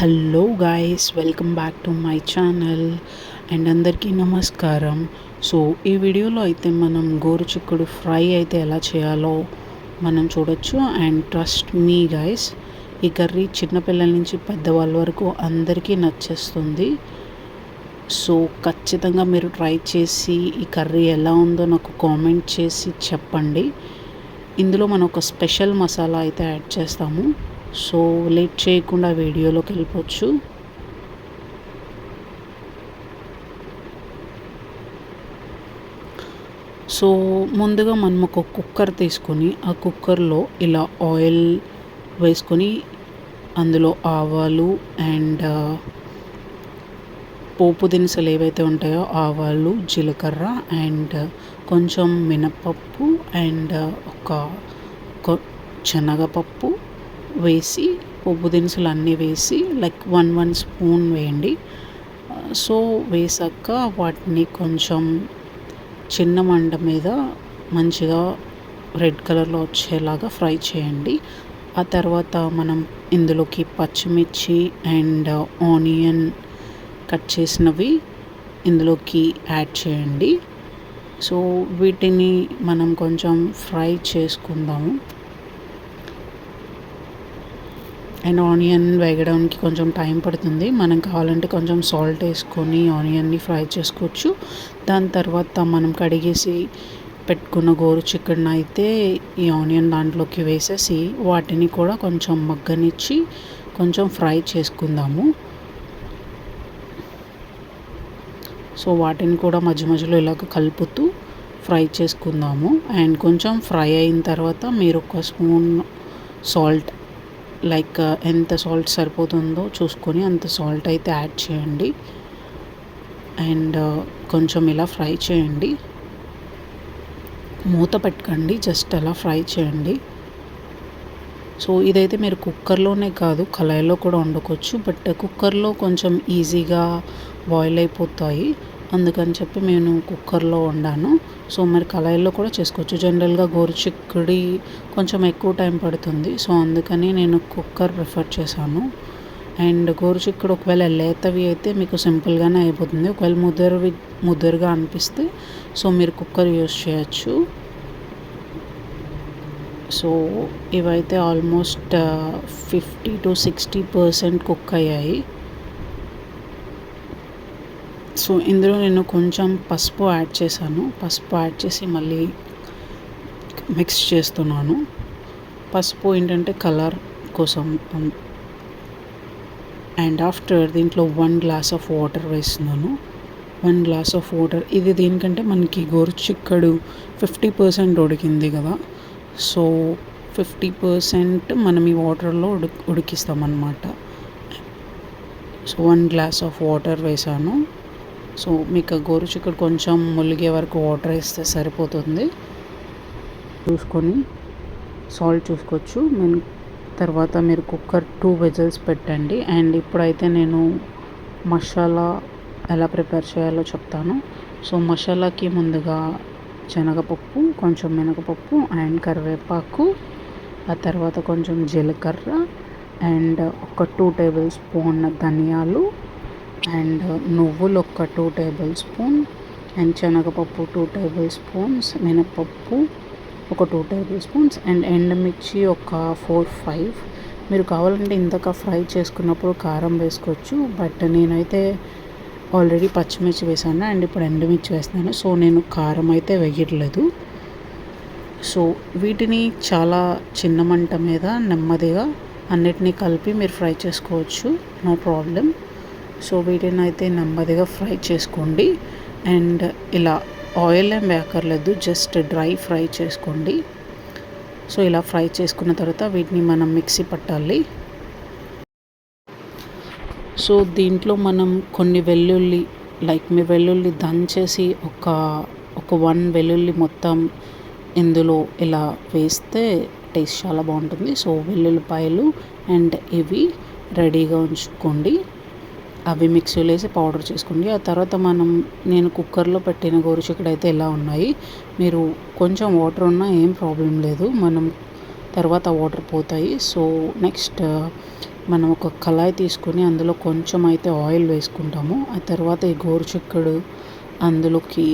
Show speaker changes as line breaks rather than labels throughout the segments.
Hello guys, welcome back to my channel and అందరికీ నమస్కారం. So ఈ వీడియోలో అయితే మనం గోరుచిక్కుడు ఫ్రై అయితే ఎలా చేయాలో మనం చూడొచ్చు. అండ్ ట్రస్ట్ మీ గాయ్స్, ఈ కర్రీ చిన్నపిల్లల నుంచి పెద్దవాళ్ళ వరకు అందరికీ నచ్చేస్తుంది. సో ఖచ్చితంగా మీరు ట్రై చేసి ఈ కర్రీ ఎలా ఉందో నాకు కామెంట్ చేసి చెప్పండి. ఇందులో మనం ఒక స్పెషల్ మసాలా అయితే యాడ్ చేస్తాము. సో లేట్ చేయకుండా వీడియోలోకి వెళ్ళిపోవచ్చు. సో ముందుగా మనం ఒక కుక్కర్ తీసుకొని ఆ కుక్కర్లో ఇలా ఆయిల్ వేసుకొని అందులో ఆవాలు అండ్ పోపు దినుసులు ఏవైతే ఉంటాయో ఆవాలు, జీలకర్ర అండ్ కొంచెం మినపప్పు అండ్ ఒక శనగపప్పు వేసి పోపు దినుసులు అన్నీ వేసి లైక్ వన్ స్పూన్ వేయండి. సో వేసాక వాటిని కొంచెం చిన్న మంట మీద మంచిగా రెడ్ కలర్లో వచ్చేలాగా ఫ్రై చేయండి. ఆ తర్వాత మనం ఇందులోకి పచ్చిమిర్చి అండ్ ఆనియన్ కట్ చేసినవి ఇందులోకి యాడ్ చేయండి. సో వీటిని మనం కొంచెం ఫ్రై చేసుకుందాము. అండ్ ఆనియన్ వేగడానికి కొంచెం టైం పడుతుంది. మనం కావాలంటే కొంచెం సాల్ట్ వేసుకొని ఆనియన్ని ఫ్రై చేసుకోవచ్చు. దాని తర్వాత మనం కడిగేసి పెట్టుకున్న గోరుచిక్కుడుని అయితే ఈ ఆనియన్ దాంట్లోకి వేసేసి వాటిని కూడా కొంచెం మగ్గనిచ్చి కొంచెం ఫ్రై చేసుకుందాము. సో వాటిని కూడా మధ్య మధ్యలో ఇలాగ కలుపుతూ ఫ్రై చేసుకుందాము. అండ్ కొంచెం ఫ్రై అయిన తర్వాత మీరు ఒక స్పూన్ సాల్ట్, లైక్ ఎంత సాల్ట్ సరిపోతుందో చూసుకొని అంత సాల్ట్ అయితే యాడ్ చేయండి. అండ్ కొంచెం ఇలా ఫ్రై చేయండి. మూత పెట్టకండి, జస్ట్ అలా ఫ్రై చేయండి. సో ఇదైతే మీరు కుక్కర్లోనే కాదు కళాయిలో కూడా వండుకోవచ్చు. బట్ కుక్కర్లో కొంచెం ఈజీగా బాయిల్ అయిపోతాయి, అందుకని చెప్పి నేను కుక్కర్లో వండాను. సో మరి కళాయిలో కూడా చేసుకోవచ్చు. జనరల్గా గోరుచిక్కుడి కొంచెం ఎక్కువ టైం పడుతుంది, సో అందుకని నేను కుక్కర్ ప్రిఫర్ చేశాను. అండ్ గోరుచిక్కుడు ఒకవేళ లేతవి అయితే మీకు సింపుల్గానే అయిపోతుంది. ఒకవేళ ముద్దరుగా అనిపిస్తే సో మీరు కుక్కర్ యూస్ చేయొచ్చు. సో ఇవైతే ఆల్మోస్ట్ 50 to 60% కుక్ అయ్యాయి. సో ఇందులో నేను కొంచెం పసుపు యాడ్ చేశాను. పసుపు యాడ్ చేసి మళ్ళీ మిక్స్ చేస్తున్నాను. పసుపు ఏంటంటే కలర్ కోసం. అండ్ ఆఫ్టర్ దీంట్లో 1 గ్లాస్ ఆఫ్ వాటర్ వేస్తున్నాను. 1 గ్లాస్ ఆఫ్ వాటర్. ఇది దీనికంటే మనకి గోరుచిక్కుడు 50% ఉడికింది కదా, సో 50% మనం ఈ వాటర్లో ఉడికిస్తామన్నమాట. సో 1 గ్లాస్ ఆఫ్ వాటర్ వేసాను. సో మీకు గోరుచిక్కుడు కొంచెం ములిగే వరకు వాటర్ వేస్తే సరిపోతుంది. చూసుకొని సాల్ట్ చూసుకోవచ్చు. తర్వాత మీరు కుక్కర్ 2 విజిల్స్ పెట్టండి. అండ్ ఇప్పుడైతే నేను మసాలా ఎలా ప్రిపేర్ చేయాలో చెప్తాను. సో మసాలాకి ముందుగా శనగపప్పు, కొంచెం మినపప్పు అండ్ కరివేపాకు, ఆ తర్వాత కొంచెం జీలకర్ర అండ్ ఒక 2 టేబుల్ స్పూన్ ధనియాలు అండ్ నువ్వులు ఒక 2 టేబుల్ స్పూన్ అండ్ శనగపప్పు 2 టేబుల్ స్పూన్స్, మినపప్పు ఒక 2 టేబుల్ స్పూన్స్ అండ్ ఎండుమిర్చి ఒక 4-5. మీరు కావాలంటే ఇంతక ఫ్రై చేసుకున్నప్పుడు కారం వేసుకోవచ్చు, బట్ నేనైతే ఆల్రెడీ పచ్చిమిర్చి వేసాను అండ్ ఇప్పుడు ఎండుమిర్చి వేస్తున్నాను. సో నేను కారం అయితే వేయట్లేదు. సో వీటిని చాలా చిన్న మంట మీద నెమ్మదిగా అన్నిటినీ కలిపి మీరు ఫ్రై చేసుకోవచ్చు, నో ప్రాబ్లం. సో వీటిని అయితే నెమ్మదిగా ఫ్రై చేసుకోండి. అండ్ ఇలా ఆయిల్ ఏం వేయక్కర్లేదు, జస్ట్ డ్రై ఫ్రై చేసుకోండి. సో ఇలా ఫ్రై చేసుకున్న తర్వాత వీటిని మనం మిక్సీ పట్టాలి. సో దీంట్లో మనం కొన్ని వెల్లుల్లి, లైక్ మీ వెల్లుల్లి దంచేసి ఒక 1 వెల్లుల్లి మొత్తం ఇందులో ఇలా వేస్తే టేస్ట్ చాలా బాగుంటుంది. సో వెల్లుల్లిపాయలు అండ్ ఇవి రెడీగా ఉంచుకోండి. అవి మిక్సీలో వేసి పౌడర్ చేసుకోండి. ఆ తర్వాత నేను కుక్కర్లో పెట్టిన గోరుచిక్కుడు అయితే ఎలా ఉన్నాయి. మీరు కొంచెం వాటర్ ఉన్నా ఏం ప్రాబ్లం లేదు, మనం తర్వాత వాటర్ పోతాయి. సో నెక్స్ట్ మనం ఒక కళాయి తీసుకొని అందులో కొంచెం అయితే ఆయిల్ వేసుకుంటాము. ఆ తర్వాత ఈ గోరుచిక్కుడు అందులోకి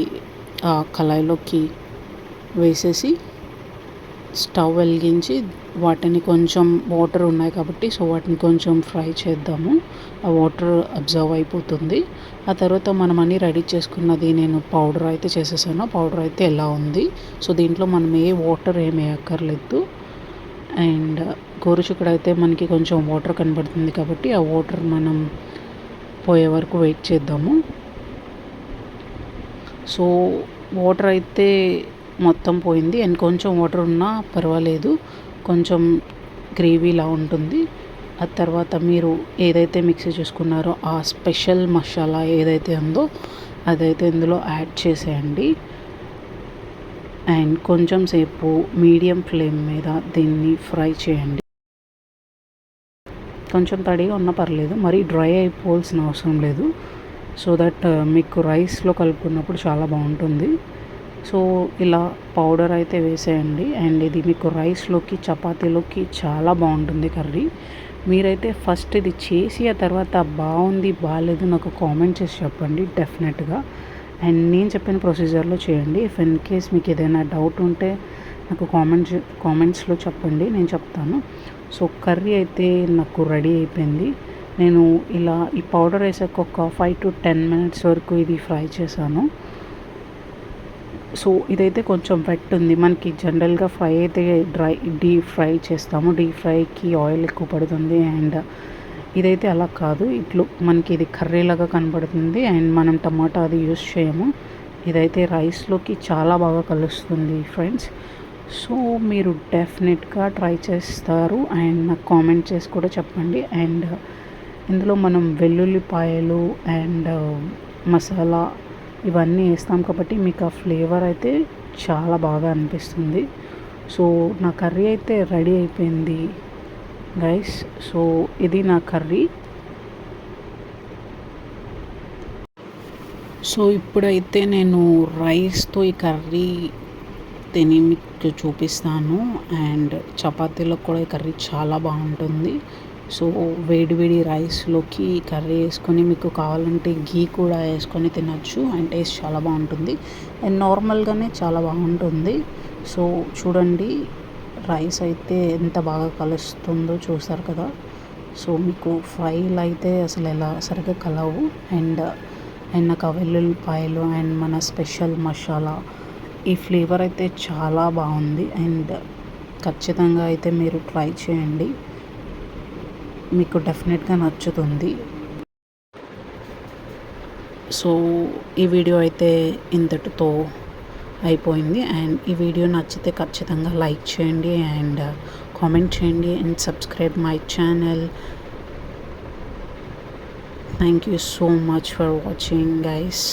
ఆ కళాయిలోకి వేసేసి స్టవ్ వెలిగించి వాటిని కొంచెం వాటర్ ఉన్నాయి కాబట్టి సో వాటిని కొంచెం ఫ్రై చేద్దాము. ఆ వాటర్ అబ్జర్వ్ అయిపోతుంది. ఆ తర్వాత మనం అన్నీ రెడీ చేసుకున్నది నేను పౌడర్ అయితే చేసేసాను. పౌడర్ అయితే ఎలా ఉంది. సో దీంట్లో మనం ఏ వాటర్ ఏమి వేయక్కర్లేదు. అండ్ గోరుచిక్కుడు అయితే మనకి కొంచెం వాటర్ కనబడుతుంది కాబట్టి ఆ వాటర్ మనం పోయే వరకు వెయిట్ చేద్దాము. సో వాటర్ అయితే మొత్తం పోయింది అండ్ కొంచెం వాటర్ ఉన్నా పర్వాలేదు, కొంచెం గ్రేవీలా ఉంటుంది. ఆ తర్వాత మీరు ఏదైతే మిక్సీ చేసుకున్నారో ఆ స్పెషల్ మసాలా ఏదైతే ఉందో అదైతే ఇందులో యాడ్ చేసేయండి. అండ్ కొంచెం సేపు మీడియం ఫ్లేమ్ మీద దీన్ని ఫ్రై చేయండి. కొంచెం తడిగా ఉన్నా పర్లేదు, మరీ డ్రై అయిపోవాల్సిన అవసరం లేదు. సో దట్ మీకు రైస్లో కలుపుకున్నప్పుడు చాలా బాగుంటుంది. సో ఇలా పౌడర్ అయితే వేసేయండి అండ్ ఇది మీకు రైస్లోకి చపాతీలోకి చాలా బాగుంటుంది కర్రీ. మీరైతే ఫస్ట్ ఇది చేసి ఆ తర్వాత బాగుంది బాగాలేదు నాకు కామెంట్ చేసి చెప్పండి డెఫినెట్గా. అండ్ నేను చెప్పిన ప్రొసీజర్లో చేయండి. ఇఫ్ ఇన్ కేస్ మీకు ఏదైనా డౌట్ ఉంటే నాకు కామెంట్స్లో చెప్పండి, నేను చెప్తాను. సో కర్రీ అయితే నాకు రెడీ అయిపోయింది. నేను ఇలా ఈ పౌడర్ వేసాక ఒక 5 to 10 minutes వరకు ఇది ఫ్రై చేశాను. సో ఇదైతే కొంచెం వెట్ ఉంది. మనకి జనరల్గా ఫ్రై అయితే డీప్ ఫ్రై చేస్తాము. డీప్ ఫ్రైకి ఆయిల్ ఎక్కువ పడుతుంది అండ్ ఇదైతే అలా కాదు. ఇట్లు మనకి ఇది కర్రీలాగా కనబడుతుంది అండ్ మనం టమాటా అది యూస్ చేయము. ఇదైతే రైస్లోకి చాలా బాగా కలుస్తుంది ఫ్రెండ్స్. సో మీరు డెఫినెట్గా ట్రై చేస్తారు అండ్ నాకు కామెంట్ చేసి కూడా చెప్పండి. అండ్ ఇందులో మనం వెల్లుల్లిపాయలు అండ్ మసాలా ఇవన్నీ వేస్తాం కాబట్టి మీకు ఆ ఫ్లేవర్ అయితే చాలా బాగా అనిపిస్తుంది. సో నా కర్రీ అయితే రెడీ అయిపోయింది గైస్. సో ఇది నా కర్రీ. సో ఇప్పుడైతే నేను రైస్తో ఈ కర్రీ తిని మీకు చూపిస్తాను అండ్ చపాతీలో కూడా ఈ కర్రీ చాలా బాగుంటుంది. సో వేడి వేడి రైస్లోకి కర్రీ వేసుకొని మీకు కావాలంటే గీ కూడా వేసుకొని తినచ్చు అండ్ టేస్ట్ చాలా బాగుంటుంది అండ్ నార్మల్గానే చాలా బాగుంటుంది. సో చూడండి రైస్ అయితే ఎంత బాగా కలుస్తుందో చూసారు కదా. సో మీకు ఫ్రైలు అయితే అసలు ఎలా సరిగ్గా కలవు అండ్ నాకు వెల్లుల్లిపాయలు అండ్ మన స్పెషల్ మసాలా ఈ ఫ్లేవర్ అయితే చాలా బాగుంది అండ్ ఖచ్చితంగా అయితే మీరు ట్రై చేయండి, మీకు డెఫినెట్గా నచ్చుతుంది. సో ఈ వీడియో అయితే ఇంతటితో అయిపోయింది అండ్ ఈ వీడియో నచ్చితే ఖచ్చితంగా లైక్ చేయండి అండ్ కామెంట్ చేయండి and subscribe my channel. Thank you so much for watching guys.